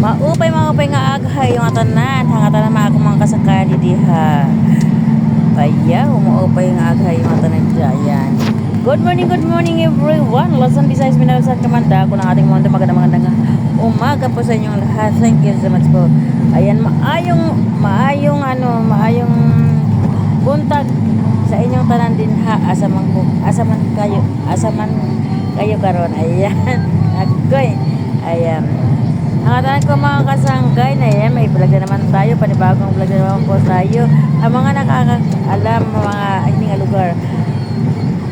Maupay nga aghay yung atanan. Hangatan na ako mga kasangkayan di diha. Kaya umuupay nga aghay yung atanan diha. Ayan. Good morning everyone. Lasan Visayas Minalasan Kamanda. Kung ang ating mga magandang umaga po sa inyong lahat. Thank you so much po. Ayan, maayong buntag sa inyong tanan din ha. Asaman kayo karon. Ayan. Agoy. Ayan. Ang tanan ko mga kasanggay na yan, may vlog na naman tayo, panibagong vlog na naman po tayo. Ang mga nakakaalam, mga hindi nga lugar,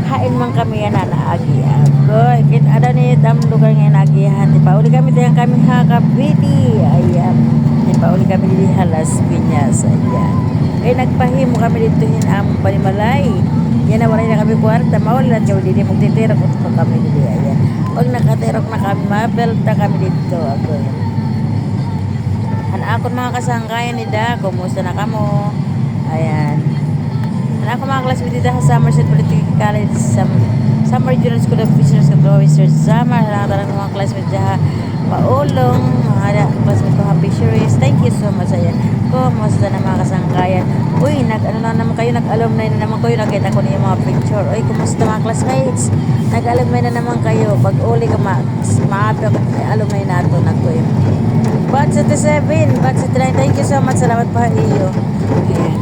hain man kami yan na naagi. Agoy, ada ni tam lugar nga naagihan. Di pa uli kami dahil kami Hakabiti. Ayan. Di pa uli kami di Las Piñas. Ayan. Kaya nagpahimo kami dito yun among panimalay. Yan na wala na kami kwarta. Maulat kami dito. Magtitirok ko kami dito. Ayan. Pag nakatirok na kami, mabelta kami dito. Agoy. Akon mga kasangkayan ni Da, kumusta na kamo? Ayan. Ako mga classmates dito sa Somerset Political College, Summer Junior School of Fisheries and Research. Sama na lang mga classmates dyan. Paulong, mga classmates ko ha fisheries. Thank you so much. Ayan. Kumusta na mga kasangkayan? Uy, naman kayo, nag-alumni na naman kayo. Nakita ko na yung mga picture. Uy, kumusta mga classmates? Nag-alumni na naman kayo. Pag uli ka maabi ako, alumni na ito. Nagkuyo. Batch 7, batch 9. Thank you so much. Salamat pa iyo. Ayan.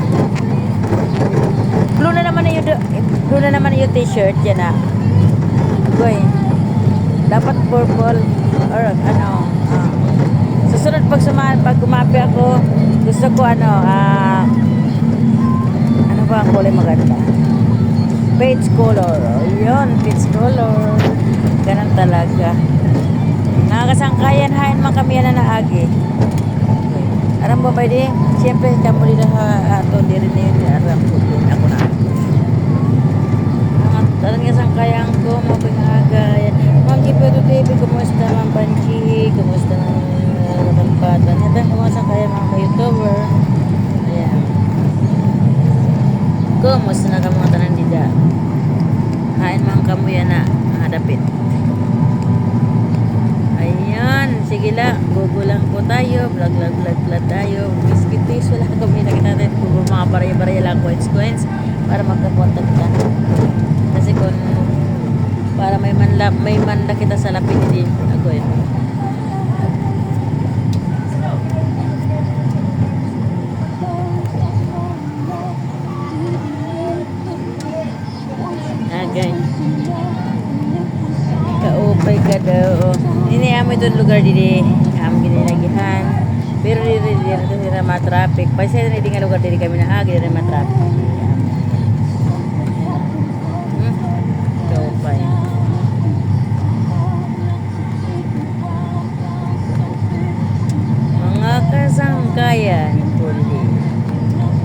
Blue na naman yung t-shirt yan na. Goy. Dapat purple or ano. Susunod pag gumapi ako, gusto ko ano ba ang kulay maganda? Peach color. Yun, peach color. Ganun talaga. Mga kasangkayan, hain man kami yan na naagi. Aram ba ba di? Siyempre, kamo din na ato, di rin na yun. Aram ko din ako na. Taran nga sangkayan ko, mapingaga. Ma'am Gipedo TV, kumusta Ma'am Panchi? Kumusta ng Kapatan? Yan ang mga sangkayan mga ka-YouTuber. Ayan. Kumusta na ka mga tanan dida? Hain man kamo yan na hadapit. Sige lang, gugulang po tayo, vlog tayo, biscuities, wala kami nakita natin kung mga baraya-baraya lang, coins, para magkakontak ka. Kasi kung, para may manla kita sa lapin, hindi ako yun. Okay. Kaupay ka daw. Ini amo itong lugar didi am ginalagihan. Pero diri na ma-traffic. Paisa na di nga lugar didi kami na agi na ma-traffic. Kaupay. Mga kasangkayan po didi.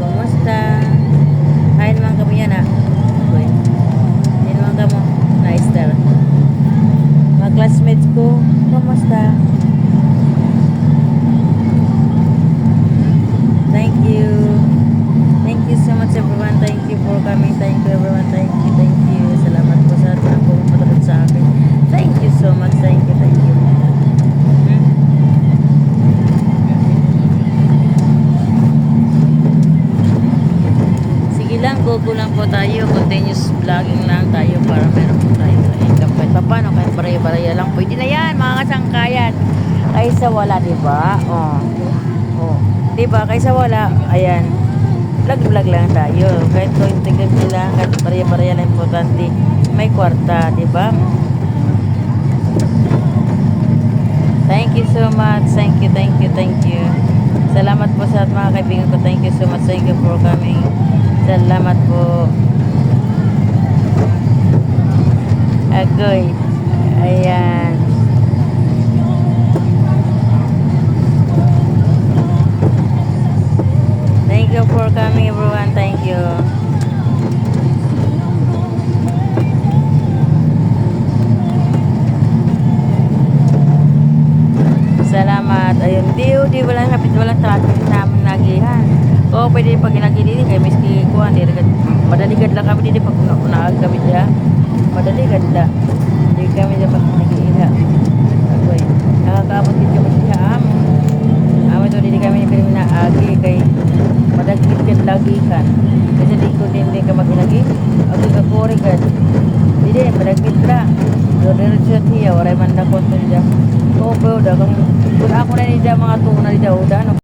Kumusta? Hain man kami yan Uy. Hain man kamo. Nice tara. Mga classmates ko, kumusta? Thank you so much everyone. Thank you for coming. Thank you everyone. Thank you. Salamat po sa ating pagpapatulad sa akin. Thank you so much. Thank you. Sige lang, kukulang po tayo. Continuous vlogging lang tayo para meron po tayo income. Kahit pa paano, kahit baraya-baraya lang. Pwede na yan, mga kasangkayan. Kaysa wala, diba? Diba? Kaysa wala, ayan. Vlog lang tayo. Kahit ko intigam nila, kahit baraya-baraya lang importante. May kwarta, diba? Thank you so much. Thank you. Salamat po sa mga kaibigan ko. Thank you so much. Thank you for coming. Salamat po. Agoy. Ayan. Thank you for coming everyone. Thank you. Salamat. Ayun. Di walang traffic namin nagihan. O pwede pag ginagili kay miski kuan madaligad lang kami dito pag unaag kami diya. Madaligad la. Di kami dapat nagiila. Agoy. Nakakaabot din kami diha. gikan. Kasi di ko din ka maginagi. Ako ka kori ka. Hindi, malagmit lang. So, diretso tiya, waray man na kontin dyan. Oo, pero kung ako na nila mga tunan nila, uda, no?